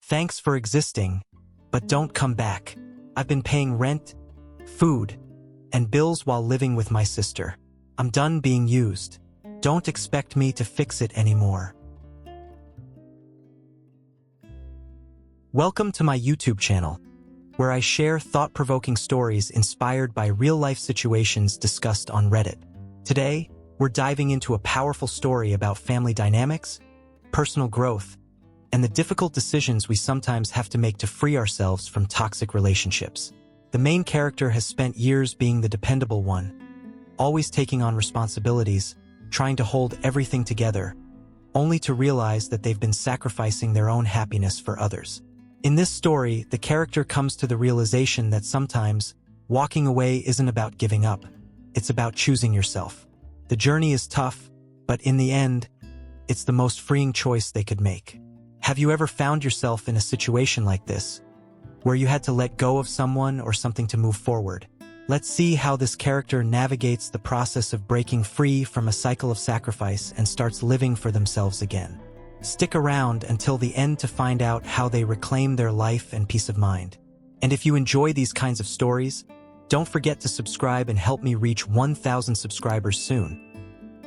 Thanks for existing, but don't come back. I've been paying rent, food, and bills while living with my sister. I'm done being used. Don't expect me to fix it anymore. Welcome to my YouTube channel, where I share thought-provoking stories inspired by real-life situations discussed on Reddit. Today, we're diving into a powerful story about family dynamics, personal growth, and the difficult decisions we sometimes have to make to free ourselves from toxic relationships. The main character has spent years being the dependable one, always taking on responsibilities, trying to hold everything together, only to realize that they've been sacrificing their own happiness for others. In this story, the character comes to the realization that sometimes walking away isn't about giving up. It's about choosing yourself. The journey is tough, but in the end, it's the most freeing choice they could make. Have you ever found yourself in a situation like this, where you had to let go of someone or something to move forward? Let's see how this character navigates the process of breaking free from a cycle of sacrifice and starts living for themselves again. Stick around until the end to find out how they reclaim their life and peace of mind. And if you enjoy these kinds of stories, don't forget to subscribe and help me reach 1,000 subscribers soon.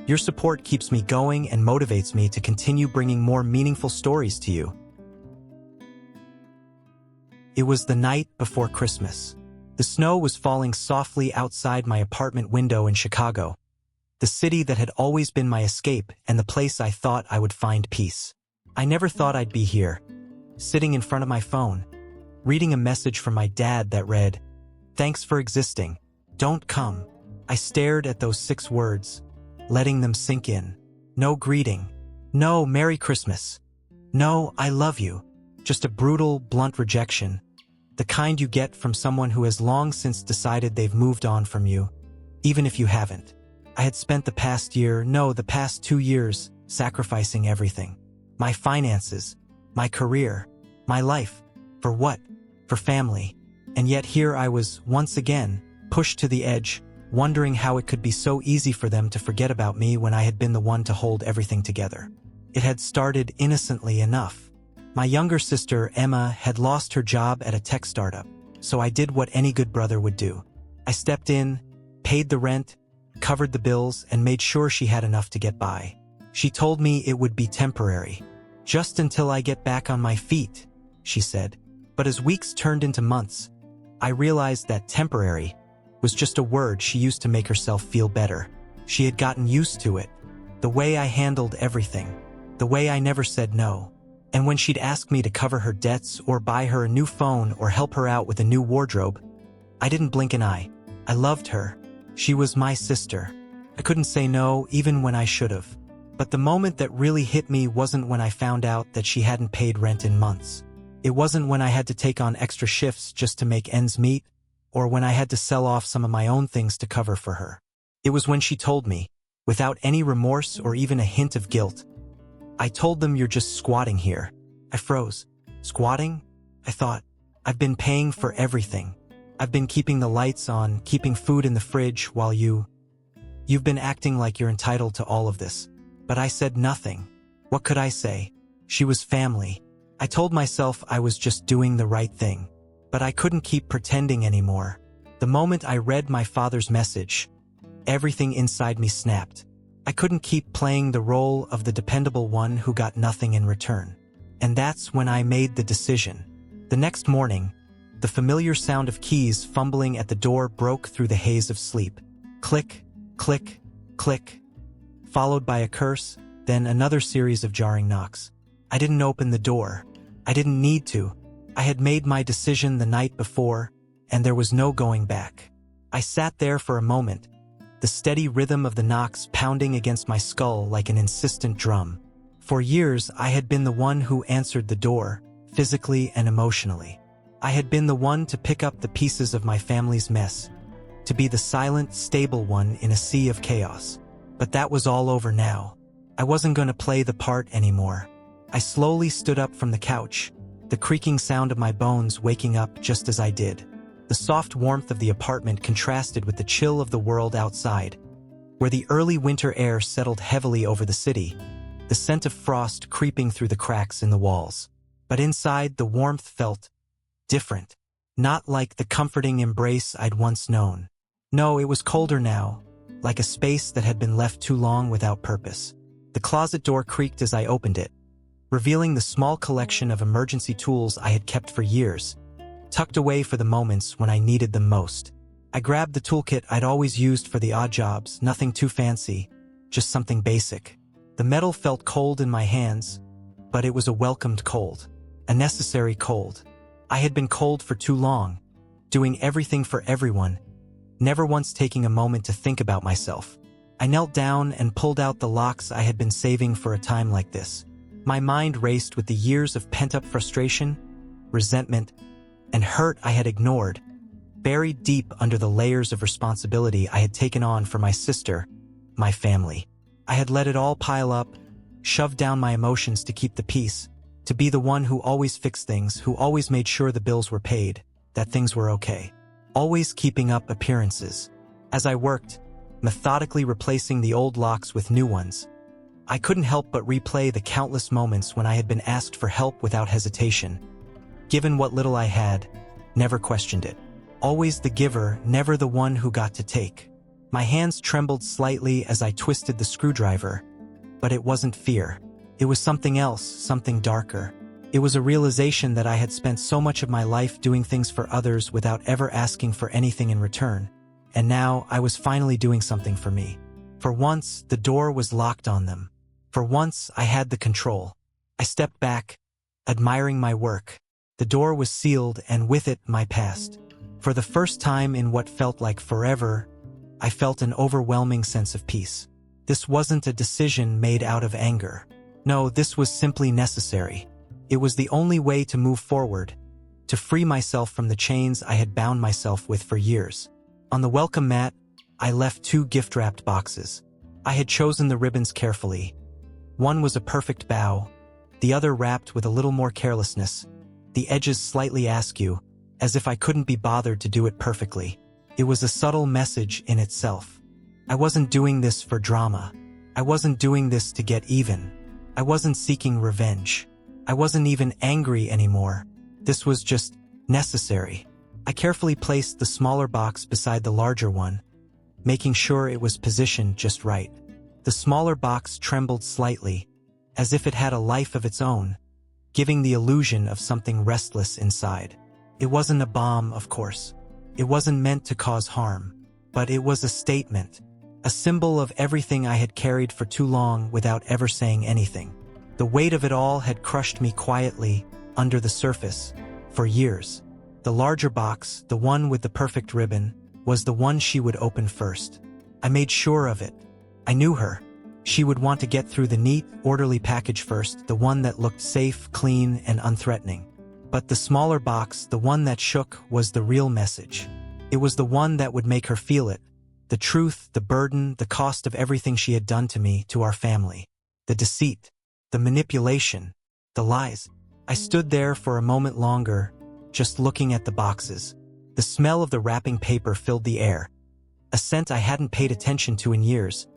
Your support keeps me going and motivates me to continue bringing more meaningful stories to you. It was the night before Christmas. The snow was falling softly outside my apartment window in Chicago, the city that had always been my escape and the place I thought I would find peace. I never thought I'd be here, sitting in front of my phone, reading a message from my dad that read, "Thanks for existing. Don't come." I stared at those 6 words, letting them sink in. No greeting. No Merry Christmas. No I love you. Just a brutal, blunt rejection. The kind you get from someone who has long since decided they've moved on from you, even if you haven't. I had spent the past 2 years, sacrificing everything. My finances, my career, my life. For what? For family. And yet here I was, once again, pushed to the edge, wondering how it could be so easy for them to forget about me when I had been the one to hold everything together. It had started innocently enough. My younger sister, Emma, had lost her job at a tech startup, so I did what any good brother would do. I stepped in, paid the rent, covered the bills, and made sure she had enough to get by. She told me it would be temporary. "Just until I get back on my feet," she said. But as weeks turned into months, I realized that temporary was just a word she used to make herself feel better. She had gotten used to it, the way I handled everything, the way I never said no. And when she'd ask me to cover her debts or buy her a new phone or help her out with a new wardrobe, I didn't blink an eye. I loved her. She was my sister. I couldn't say no even when I should have. But the moment that really hit me wasn't when I found out that she hadn't paid rent in months. It wasn't when I had to take on extra shifts just to make ends meet, or when I had to sell off some of my own things to cover for her. It was when she told me, without any remorse or even a hint of guilt, "I told them you're just squatting here." I froze. Squatting? I thought, I've been paying for everything. I've been keeping the lights on, keeping food in the fridge while you've been acting like you're entitled to all of this. But I said nothing. What could I say? She was family. I told myself I was just doing the right thing. But I couldn't keep pretending anymore. The moment I read my father's message, everything inside me snapped. I couldn't keep playing the role of the dependable one who got nothing in return. And that's when I made the decision. The next morning, the familiar sound of keys fumbling at the door broke through the haze of sleep. Click, click, click. Followed by a curse, then another series of jarring knocks. I didn't open the door. I didn't need to. I had made my decision the night before, and there was no going back. I sat there for a moment, the steady rhythm of the knocks pounding against my skull like an insistent drum. For years, I had been the one who answered the door, physically and emotionally. I had been the one to pick up the pieces of my family's mess, to be the silent, stable one in a sea of chaos. But that was all over now. I wasn't going to play the part anymore. I slowly stood up from the couch, the creaking sound of my bones waking up just as I did. The soft warmth of the apartment contrasted with the chill of the world outside, where the early winter air settled heavily over the city, the scent of frost creeping through the cracks in the walls. But inside, the warmth felt different. Not like the comforting embrace I'd once known. No, it was colder now, like a space that had been left too long without purpose. The closet door creaked as I opened it, revealing the small collection of emergency tools I had kept for years, tucked away for the moments when I needed them most. I grabbed the toolkit I'd always used for the odd jobs, nothing too fancy, just something basic. The metal felt cold in my hands, but it was a welcomed cold, a necessary cold. I had been cold for too long, doing everything for everyone, never once taking a moment to think about myself. I knelt down and pulled out the locks I had been saving for a time like this. My mind raced with the years of pent-up frustration, resentment, and hurt I had ignored, buried deep under the layers of responsibility I had taken on for my sister, my family. I had let it all pile up, shoved down my emotions to keep the peace, to be the one who always fixed things, who always made sure the bills were paid, that things were okay. Always keeping up appearances. As I worked, methodically replacing the old locks with new ones, I couldn't help but replay the countless moments when I had been asked for help without hesitation. Given what little I had, never questioned it. Always the giver, never the one who got to take. My hands trembled slightly as I twisted the screwdriver, but it wasn't fear. It was something else, something darker. It was a realization that I had spent so much of my life doing things for others without ever asking for anything in return. And now I was finally doing something for me. For once, the door was locked on them. For once, I had the control. I stepped back, admiring my work. The door was sealed, and with it, my past. For the first time in what felt like forever, I felt an overwhelming sense of peace. This wasn't a decision made out of anger. No, this was simply necessary. It was the only way to move forward, to free myself from the chains I had bound myself with for years. On the welcome mat, I left 2 gift-wrapped boxes. I had chosen the ribbons carefully. One was a perfect bow, the other wrapped with a little more carelessness, the edges slightly askew, as if I couldn't be bothered to do it perfectly. It was a subtle message in itself. I wasn't doing this for drama. I wasn't doing this to get even. I wasn't seeking revenge. I wasn't even angry anymore. This was just necessary. I carefully placed the smaller box beside the larger one, making sure it was positioned just right. The smaller box trembled slightly, as if it had a life of its own, giving the illusion of something restless inside. It wasn't a bomb, of course. It wasn't meant to cause harm, but it was a statement, a symbol of everything I had carried for too long without ever saying anything. The weight of it all had crushed me quietly, under the surface, for years. The larger box, the one with the perfect ribbon, was the one she would open first. I made sure of it. I knew her. She would want to get through the neat, orderly package first, the one that looked safe, clean, and unthreatening. But the smaller box, the one that shook, was the real message. It was the one that would make her feel it. The truth, the burden, the cost of everything she had done to me, to our family. The deceit, the manipulation, the lies. I stood there for a moment longer, just looking at the boxes. The smell of the wrapping paper filled the air, a scent I hadn't paid attention to in years,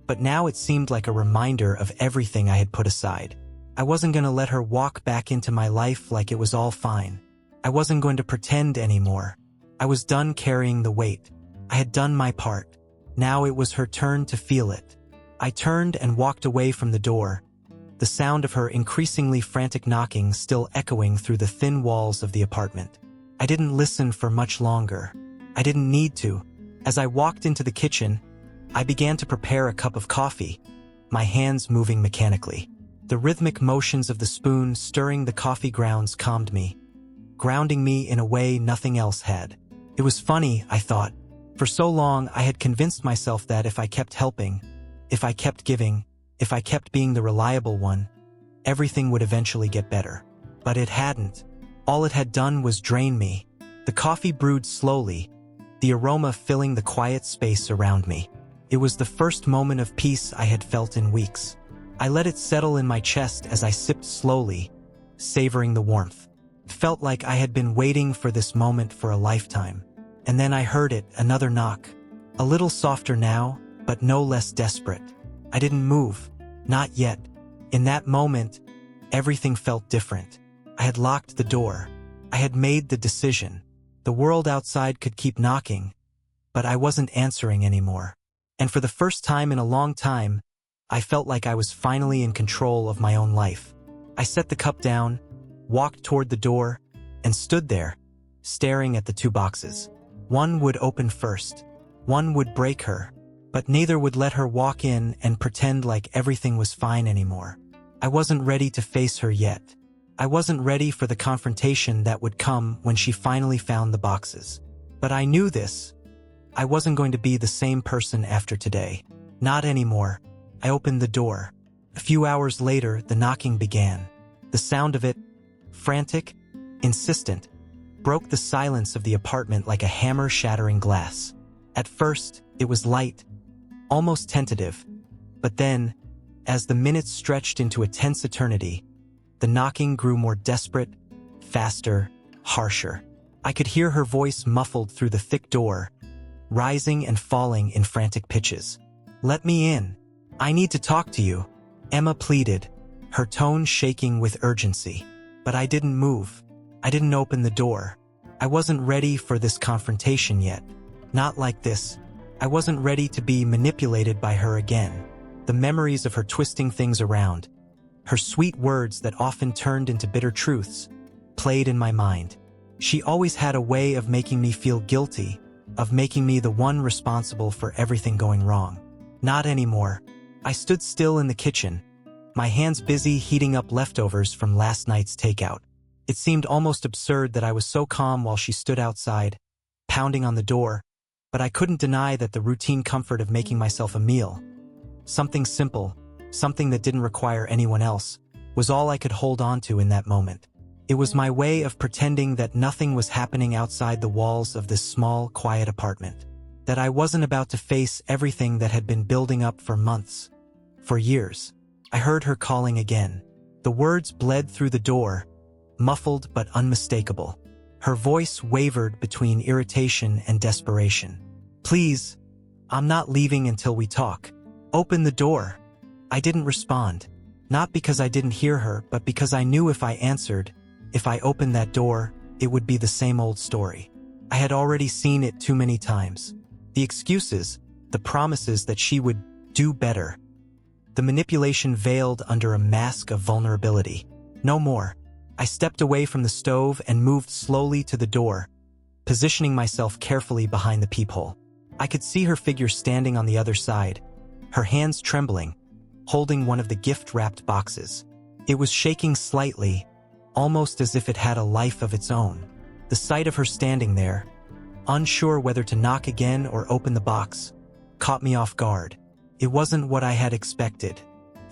but now it seemed like a reminder of everything I had put aside. I wasn't going to let her walk back into my life like it was all fine. I wasn't going to pretend anymore. I was done carrying the weight. I had done my part. Now it was her turn to feel it. I turned and walked away from the door, the sound of her increasingly frantic knocking still echoing through the thin walls of the apartment. I didn't listen for much longer. I didn't need to. As I walked into the kitchen, I began to prepare a cup of coffee, my hands moving mechanically. The rhythmic motions of the spoon stirring the coffee grounds calmed me, grounding me in a way nothing else had. It was funny, I thought. For so long, I had convinced myself that if I kept helping, if I kept giving, if I kept being the reliable one, everything would eventually get better. But it hadn't. All it had done was drain me. The coffee brewed slowly, the aroma filling the quiet space around me. It was the first moment of peace I had felt in weeks. I let it settle in my chest as I sipped slowly, savoring the warmth. It felt like I had been waiting for this moment for a lifetime. And then I heard it, another knock. A little softer now, but no less desperate. I didn't move. Not yet. In that moment, everything felt different. I had locked the door. I had made the decision. The world outside could keep knocking, but I wasn't answering anymore. And for the first time in a long time, I felt like I was finally in control of my own life. I set the cup down, walked toward the door, and stood there, staring at the two boxes. One would open first. One would break her, but neither would let her walk in and pretend like everything was fine anymore. I wasn't ready to face her yet. I wasn't ready for the confrontation that would come when she finally found the boxes. But I knew this. I wasn't going to be the same person after today. Not anymore. I opened the door. A few hours later, the knocking began. The sound of it, frantic, insistent, broke the silence of the apartment like a hammer shattering glass. At first, it was light, almost tentative. But then, as the minutes stretched into a tense eternity, the knocking grew more desperate, faster, harsher. I could hear her voice muffled through the thick door, rising and falling in frantic pitches. "Let me in. I need to talk to you," Emma pleaded, her tone shaking with urgency. But I didn't move. I didn't open the door. I wasn't ready for this confrontation yet. Not like this. I wasn't ready to be manipulated by her again. The memories of her twisting things around, her sweet words that often turned into bitter truths, played in my mind. She always had a way of making me feel guilty, of making me the one responsible for everything going wrong. Not anymore. I stood still in the kitchen, my hands busy heating up leftovers from last night's takeout. It seemed almost absurd that I was so calm while she stood outside, pounding on the door, but I couldn't deny that the routine comfort of making myself a meal, something simple, something that didn't require anyone else, was all I could hold on to in that moment. It was my way of pretending that nothing was happening outside the walls of this small, quiet apartment, that I wasn't about to face everything that had been building up for months, for years. I heard her calling again. The words bled through the door, muffled but unmistakable. Her voice wavered between irritation and desperation. "Please, I'm not leaving until we talk. Open the door." I didn't respond, not because I didn't hear her, but because I knew if I answered, if I opened that door, it would be the same old story. I had already seen it too many times. The excuses, the promises that she would do better. The manipulation veiled under a mask of vulnerability. No more. I stepped away from the stove and moved slowly to the door, positioning myself carefully behind the peephole. I could see her figure standing on the other side, her hands trembling, holding one of the gift-wrapped boxes. It was shaking slightly, almost as if it had a life of its own. The sight of her standing there, unsure whether to knock again or open the box, caught me off guard. It wasn't what I had expected.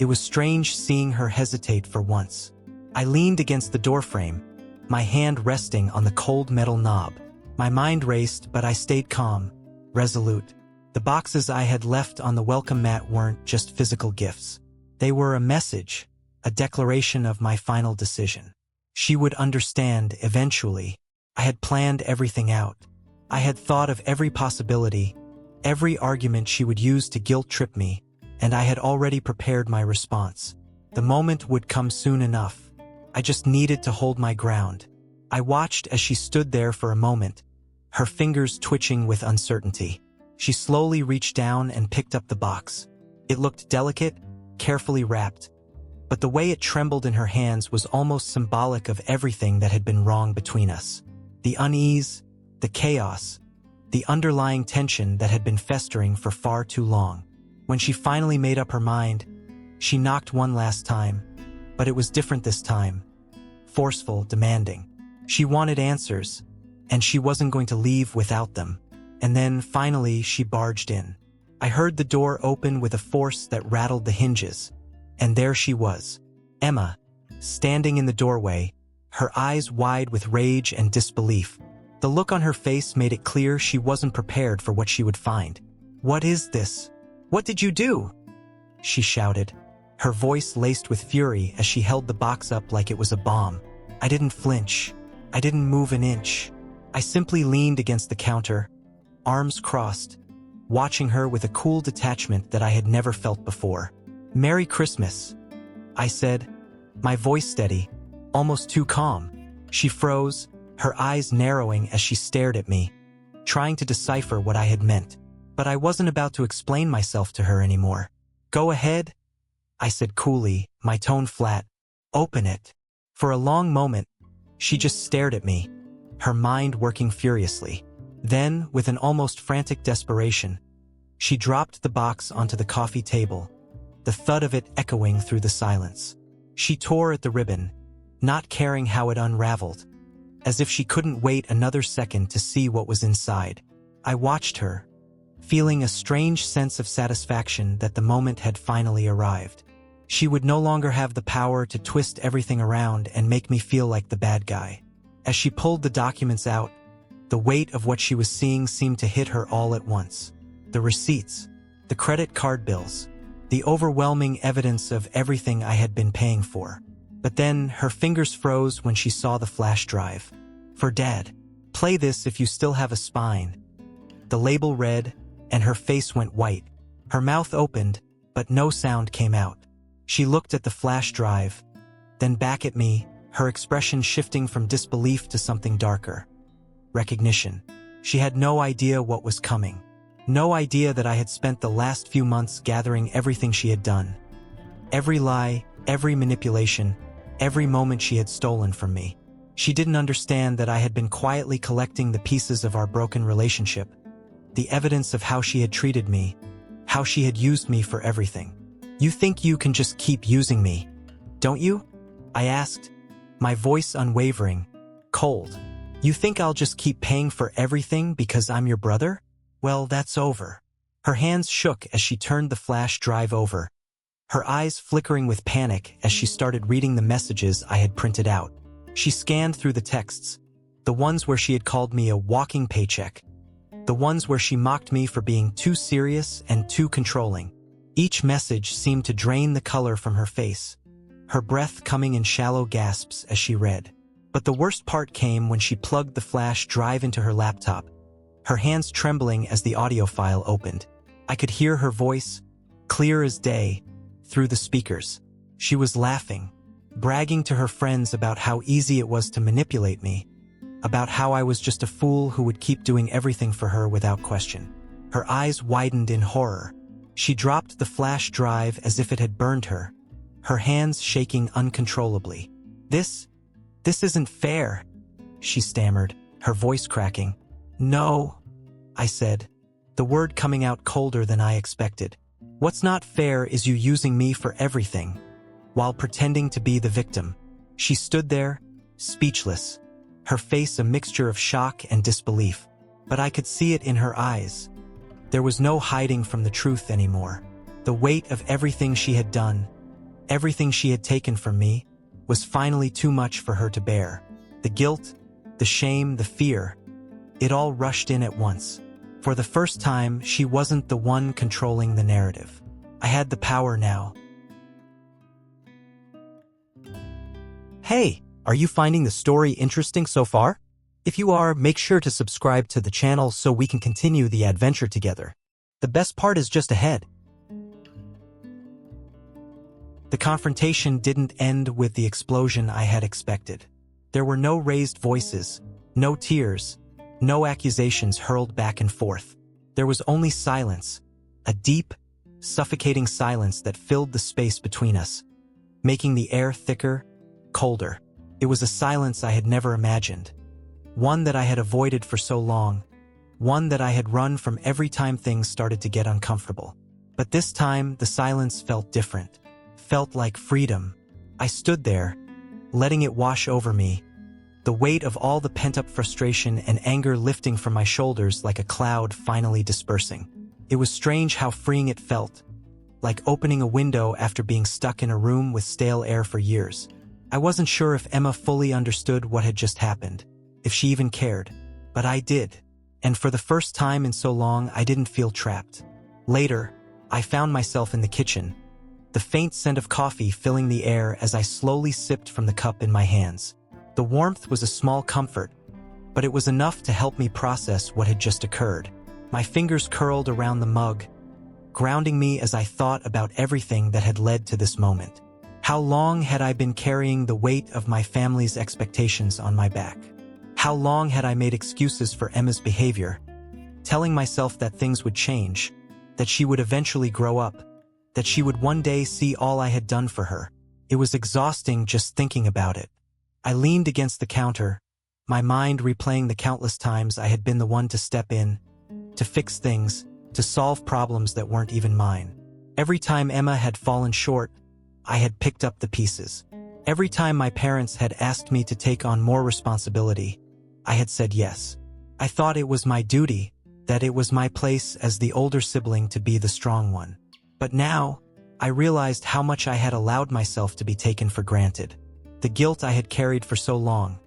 It was strange seeing her hesitate for once. I leaned against the doorframe, my hand resting on the cold metal knob. My mind raced, but I stayed calm, resolute. The boxes I had left on the welcome mat weren't just physical gifts. They were a message, a declaration of my final decision. She would understand eventually. I had planned everything out. I had thought of every possibility, every argument she would use to guilt-trip me, and I had already prepared my response. The moment would come soon enough. I just needed to hold my ground. I watched as she stood there for a moment, her fingers twitching with uncertainty. She slowly reached down and picked up the box. It looked delicate, carefully wrapped, but the way it trembled in her hands was almost symbolic of everything that had been wrong between us. The unease, the chaos, the underlying tension that had been festering for far too long. When she finally made up her mind, she knocked one last time, but it was different this time. Forceful, demanding. She wanted answers, and she wasn't going to leave without them. And then, finally, she barged in. I heard the door open with a force that rattled the hinges, and there she was, Emma, standing in the doorway, her eyes wide with rage and disbelief. The look on her face made it clear she wasn't prepared for what she would find. "What is this? What did you do?" she shouted, her voice laced with fury as she held the box up like it was a bomb. I didn't flinch. I didn't move an inch. I simply leaned against the counter, arms crossed, watching her with a cool detachment that I had never felt before. "Merry Christmas," I said, my voice steady, almost too calm. She froze, her eyes narrowing as she stared at me, trying to decipher what I had meant. But I wasn't about to explain myself to her anymore. "Go ahead," I said coolly, my tone flat. "Open it." For a long moment, she just stared at me, her mind working furiously. Then, with an almost frantic desperation, she dropped the box onto the coffee table, the thud of it echoing through the silence. She tore at the ribbon, not caring how it unraveled, as if she couldn't wait another second to see what was inside. I watched her, feeling a strange sense of satisfaction that the moment had finally arrived. She would no longer have the power to twist everything around and make me feel like the bad guy. As she pulled the documents out, the weight of what she was seeing seemed to hit her all at once. The receipts, the credit card bills, the overwhelming evidence of everything I had been paying for. But then her fingers froze when she saw the flash drive. "For Dad. Play this if you still have a spine." The label read, and her face went white. Her mouth opened, but no sound came out. She looked at the flash drive, then back at me, her expression shifting from disbelief to something darker. Recognition. She had no idea what was coming. No idea that I had spent the last few months gathering everything she had done. Every lie, every manipulation, every moment she had stolen from me. She didn't understand that I had been quietly collecting the pieces of our broken relationship, the evidence of how she had treated me, how she had used me for everything. "You think you can just keep using me, don't you?" I asked, my voice unwavering, cold. "You think I'll just keep paying for everything because I'm your brother? Well, that's over." Her hands shook as she turned the flash drive over, her eyes flickering with panic as she started reading the messages I had printed out. She scanned through the texts, the ones where she had called me a walking paycheck, the ones where she mocked me for being too serious and too controlling. Each message seemed to drain the color from her face, her breath coming in shallow gasps as she read. But the worst part came when she plugged the flash drive into her laptop, her hands trembling as the audio file opened. I could hear her voice, clear as day, through the speakers. She was laughing, bragging to her friends about how easy it was to manipulate me, about how I was just a fool who would keep doing everything for her without question. Her eyes widened in horror. She dropped the flash drive as if it had burned her, her hands shaking uncontrollably. This isn't fair," she stammered, her voice cracking. "No," I said, the word coming out colder than I expected. "What's not fair is you using me for everything, while pretending to be the victim." She stood there, speechless, her face a mixture of shock and disbelief. But I could see it in her eyes. There was no hiding from the truth anymore. The weight of everything she had done, everything she had taken from me, was finally too much for her to bear. The guilt, the shame, the fear, it all rushed in at once. For the first time, she wasn't the one controlling the narrative. I had the power now. Hey, are you finding the story interesting so far? If you are, make sure to subscribe to the channel so we can continue the adventure together. The best part is just ahead. The confrontation didn't end with the explosion I had expected. There were no raised voices, no tears, no accusations hurled back and forth. There was only silence, a deep, suffocating silence that filled the space between us, making the air thicker, colder. It was a silence I had never imagined. One that I had avoided for so long, one that I had run from every time things started to get uncomfortable. But this time, the silence felt different, felt like freedom. I stood there, letting it wash over me, the weight of all the pent-up frustration and anger lifting from my shoulders like a cloud finally dispersing. It was strange how freeing it felt, like opening a window after being stuck in a room with stale air for years. I wasn't sure if Emma fully understood what had just happened, if she even cared, but I did. And for the first time in so long, I didn't feel trapped. Later, I found myself in the kitchen, the faint scent of coffee filling the air as I slowly sipped from the cup in my hands. The warmth was a small comfort, but it was enough to help me process what had just occurred. My fingers curled around the mug, grounding me as I thought about everything that had led to this moment. How long had I been carrying the weight of my family's expectations on my back? How long had I made excuses for Emma's behavior, telling myself that things would change, that she would eventually grow up, that she would one day see all I had done for her? It was exhausting just thinking about it. I leaned against the counter, my mind replaying the countless times I had been the one to step in, to fix things, to solve problems that weren't even mine. Every time Emma had fallen short, I had picked up the pieces. Every time my parents had asked me to take on more responsibility, I had said yes. I thought it was my duty, that it was my place as the older sibling to be the strong one. But now, I realized how much I had allowed myself to be taken for granted. The guilt I had carried for so long,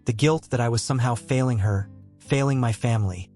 the guilt that I was somehow failing her, failing my family,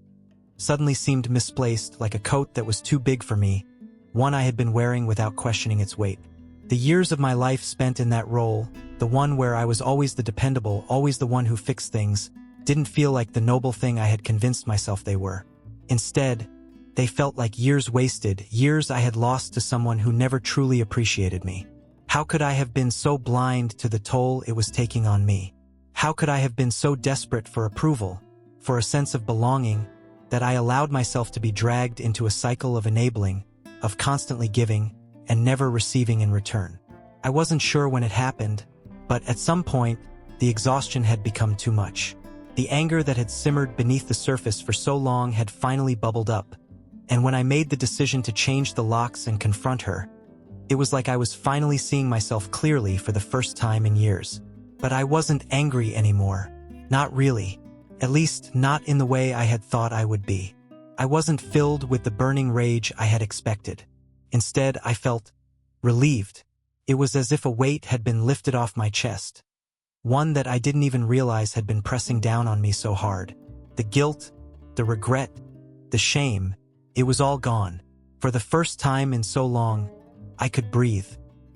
suddenly seemed misplaced, like a coat that was too big for me, one I had been wearing without questioning its weight. The years of my life spent in that role, the one where I was always the dependable, always the one who fixed things, didn't feel like the noble thing I had convinced myself they were. Instead, they felt like years wasted, years I had lost to someone who never truly appreciated me. How could I have been so blind to the toll it was taking on me? How could I have been so desperate for approval, for a sense of belonging, that I allowed myself to be dragged into a cycle of enabling, of constantly giving, and never receiving in return? I wasn't sure when it happened, but at some point, the exhaustion had become too much. The anger that had simmered beneath the surface for so long had finally bubbled up, and when I made the decision to change the locks and confront her, it was like I was finally seeing myself clearly for the first time in years. But I wasn't angry anymore. Not really. At least not in the way I had thought I would be. I wasn't filled with the burning rage I had expected. Instead, I felt relieved. It was as if a weight had been lifted off my chest, one that I didn't even realize had been pressing down on me so hard. The guilt, the regret, the shame, it was all gone. For the first time in so long, I could breathe.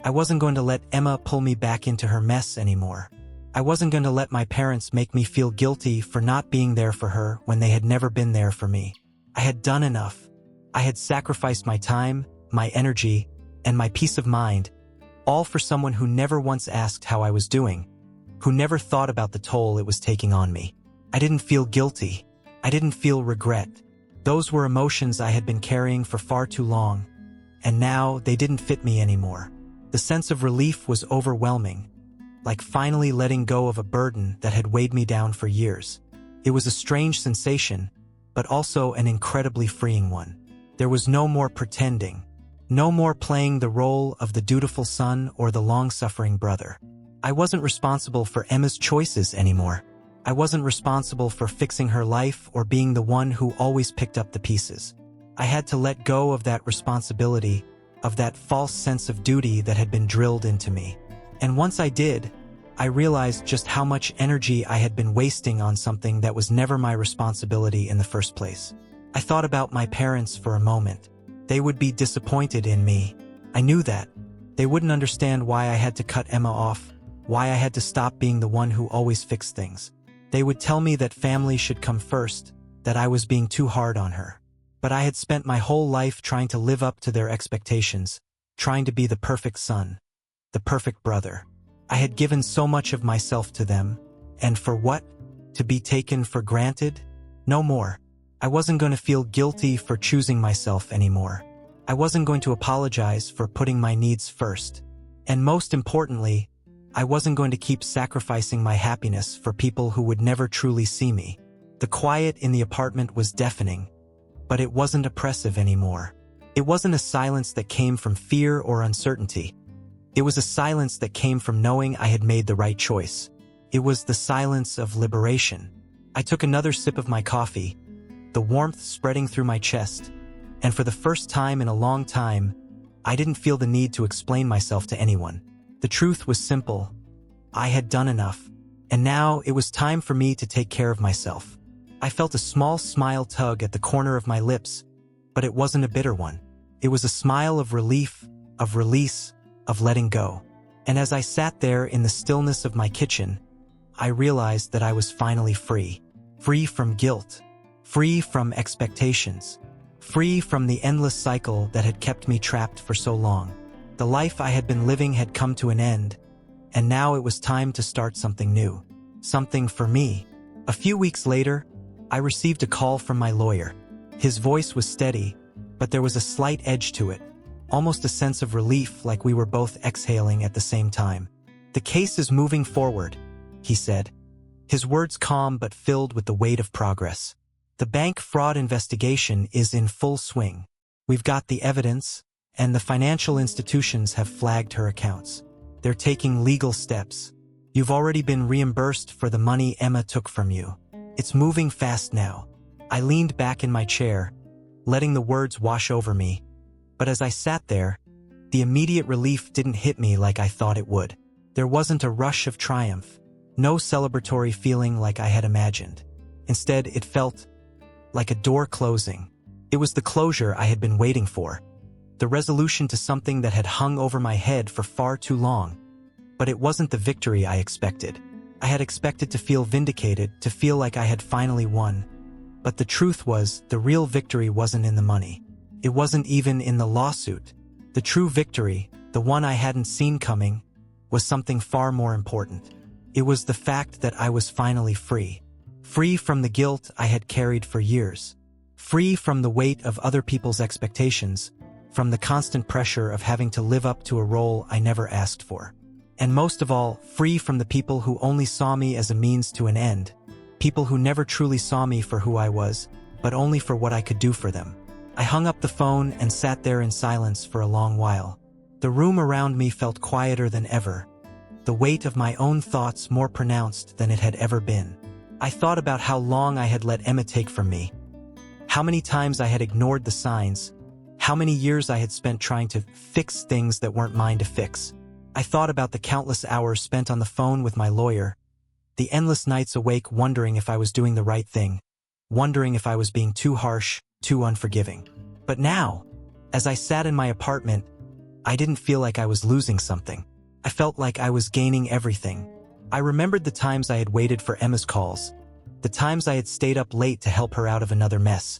I wasn't going to let Emma pull me back into her mess anymore. I wasn't going to let my parents make me feel guilty for not being there for her when they had never been there for me. I had done enough. I had sacrificed my time, my energy, and my peace of mind, all for someone who never once asked how I was doing, who never thought about the toll it was taking on me. I didn't feel guilty. I didn't feel regret. Those were emotions I had been carrying for far too long, and now they didn't fit me anymore. The sense of relief was overwhelming, like finally letting go of a burden that had weighed me down for years. It was a strange sensation, but also an incredibly freeing one. There was no more pretending, no more playing the role of the dutiful son or the long-suffering brother. I wasn't responsible for Emma's choices anymore. I wasn't responsible for fixing her life or being the one who always picked up the pieces. I had to let go of that responsibility, of that false sense of duty that had been drilled into me. And once I did, I realized just how much energy I had been wasting on something that was never my responsibility in the first place. I thought about my parents for a moment. They would be disappointed in me. I knew that. They wouldn't understand why I had to cut Emma off, why I had to stop being the one who always fixed things. They would tell me that family should come first, that I was being too hard on her. But I had spent my whole life trying to live up to their expectations, trying to be the perfect son, the perfect brother. I had given so much of myself to them, and for what? To be taken for granted? No more. I wasn't going to feel guilty for choosing myself anymore. I wasn't going to apologize for putting my needs first. And most importantly, I wasn't going to keep sacrificing my happiness for people who would never truly see me. The quiet in the apartment was deafening, but it wasn't oppressive anymore. It wasn't a silence that came from fear or uncertainty. It was a silence that came from knowing I had made the right choice. It was the silence of liberation. I took another sip of my coffee, the warmth spreading through my chest, and for the first time in a long time, I didn't feel the need to explain myself to anyone. The truth was simple. I had done enough, and now it was time for me to take care of myself. I felt a small smile tug at the corner of my lips, but it wasn't a bitter one. It was a smile of relief, of release, of letting go. And as I sat there in the stillness of my kitchen, I realized that I was finally free. Free from guilt. Free from expectations. Free from the endless cycle that had kept me trapped for so long. The life I had been living had come to an end, and now it was time to start something new. Something for me. A few weeks later, I received a call from my lawyer. His voice was steady, but there was a slight edge to it, almost a sense of relief, like we were both exhaling at the same time. "The case is moving forward," he said, his words calm but filled with the weight of progress. "The bank fraud investigation is in full swing. We've got the evidence, and the financial institutions have flagged her accounts. They're taking legal steps. You've already been reimbursed for the money Emma took from you. It's moving fast now." I leaned back in my chair, letting the words wash over me. But as I sat there, the immediate relief didn't hit me like I thought it would. There wasn't a rush of triumph, no celebratory feeling like I had imagined. Instead, it felt like a door closing. It was the closure I had been waiting for, the resolution to something that had hung over my head for far too long. But it wasn't the victory I expected. I had expected to feel vindicated, to feel like I had finally won. But the truth was, the real victory wasn't in the money. It wasn't even in the lawsuit. The true victory, the one I hadn't seen coming, was something far more important. It was the fact that I was finally free. Free from the guilt I had carried for years. Free from the weight of other people's expectations, from the constant pressure of having to live up to a role I never asked for. And most of all, free from the people who only saw me as a means to an end. People who never truly saw me for who I was, but only for what I could do for them. I hung up the phone and sat there in silence for a long while. The room around me felt quieter than ever, the weight of my own thoughts more pronounced than it had ever been. I thought about how long I had let Emma take from me, how many times I had ignored the signs, how many years I had spent trying to fix things that weren't mine to fix. I thought about the countless hours spent on the phone with my lawyer, the endless nights awake wondering if I was doing the right thing, wondering if I was being too harsh, too unforgiving. But now, as I sat in my apartment, I didn't feel like I was losing something. I felt like I was gaining everything. I remembered the times I had waited for Emma's calls, the times I had stayed up late to help her out of another mess,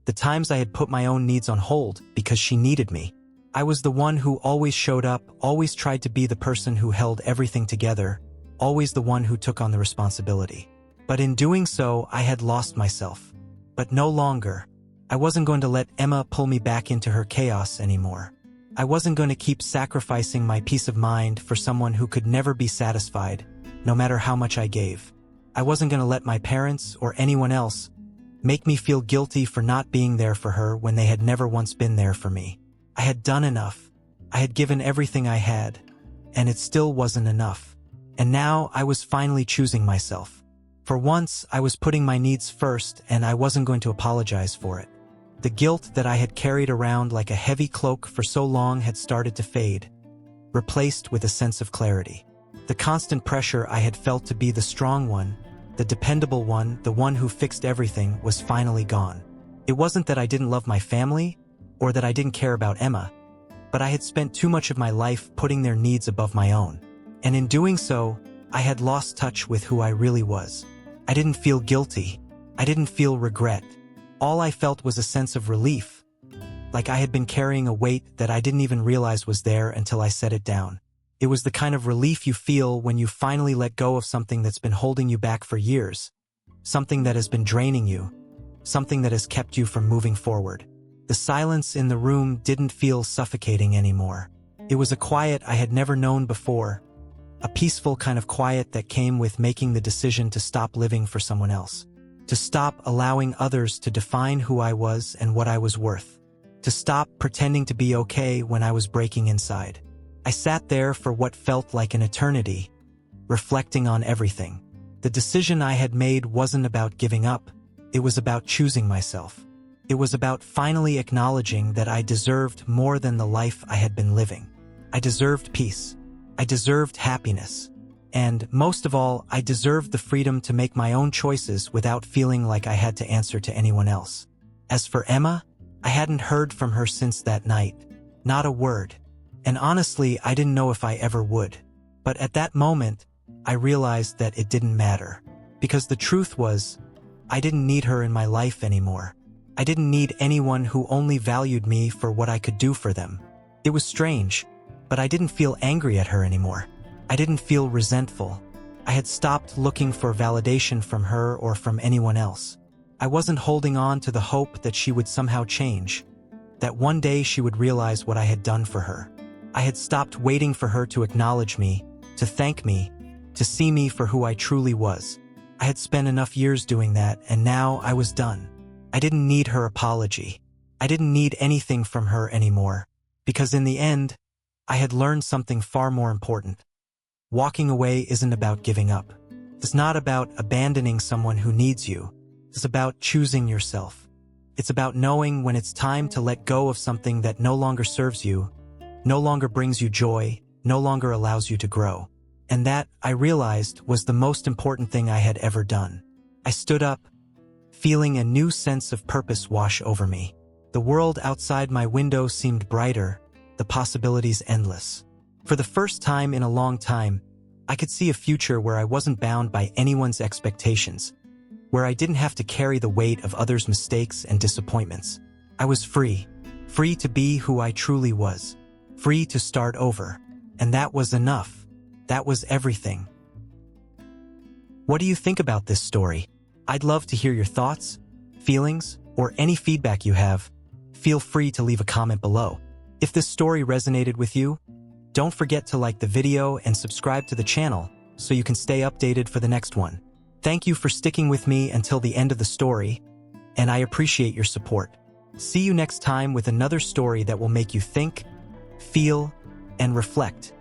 the times I had put my own needs on hold because she needed me. I was the one who always showed up, always tried to be the person who held everything together, always the one who took on the responsibility. But in doing so, I had lost myself. But no longer. I wasn't going to let Emma pull me back into her chaos anymore. I wasn't going to keep sacrificing my peace of mind for someone who could never be satisfied, no matter how much I gave. I wasn't going to let my parents or anyone else make me feel guilty for not being there for her when they had never once been there for me. I had done enough. I had given everything I had, and it still wasn't enough. And now I was finally choosing myself. For once, I was putting my needs first, and I wasn't going to apologize for it. The guilt that I had carried around like a heavy cloak for so long had started to fade, replaced with a sense of clarity. The constant pressure I had felt to be the strong one, the dependable one, the one who fixed everything, was finally gone. It wasn't that I didn't love my family, or that I didn't care about Emma, but I had spent too much of my life putting their needs above my own. And in doing so, I had lost touch with who I really was. I didn't feel guilty. I didn't feel regret. All I felt was a sense of relief, like I had been carrying a weight that I didn't even realize was there until I set it down. It was the kind of relief you feel when you finally let go of something that's been holding you back for years, something that has been draining you, something that has kept you from moving forward. The silence in the room didn't feel suffocating anymore. It was a quiet I had never known before, a peaceful kind of quiet that came with making the decision to stop living for someone else, to stop allowing others to define who I was and what I was worth, to stop pretending to be okay when I was breaking inside. I sat there for what felt like an eternity, reflecting on everything. The decision I had made wasn't about giving up, it was about choosing myself. It was about finally acknowledging that I deserved more than the life I had been living. I deserved peace. I deserved happiness. And, most of all, I deserved the freedom to make my own choices without feeling like I had to answer to anyone else. As for Emma, I hadn't heard from her since that night. Not a word. And honestly, I didn't know if I ever would. But at that moment, I realized that it didn't matter. Because the truth was, I didn't need her in my life anymore. I didn't need anyone who only valued me for what I could do for them. It was strange, But I didn't feel angry at her anymore. I didn't feel resentful. I had stopped looking for validation from her or from anyone else. I wasn't holding on to the hope that she would somehow change, that one day she would realize what I had done for her. I had stopped waiting for her to acknowledge me, to thank me, to see me for who I truly was. I had spent enough years doing that, and now I was done. I didn't need her apology. I didn't need anything from her anymore, because in the end, I had learned something far more important. Walking away isn't about giving up. It's not about abandoning someone who needs you. It's about choosing yourself. It's about knowing when it's time to let go of something that no longer serves you, no longer brings you joy, no longer allows you to grow. And that, I realized, was the most important thing I had ever done. I stood up, feeling a new sense of purpose wash over me. The world outside my window seemed brighter, the possibilities endless. For the first time in a long time, I could see a future where I wasn't bound by anyone's expectations, where I didn't have to carry the weight of others' mistakes and disappointments. I was free to be who I truly was, free to start over. And that was enough. That was everything. What do you think about this story? I'd love to hear your thoughts, feelings, or any feedback you have. Feel free to leave a comment below. If this story resonated with you, don't forget to like the video and subscribe to the channel so you can stay updated for the next one. Thank you for sticking with me until the end of the story, and I appreciate your support. See you next time with another story that will make you think, feel, and reflect.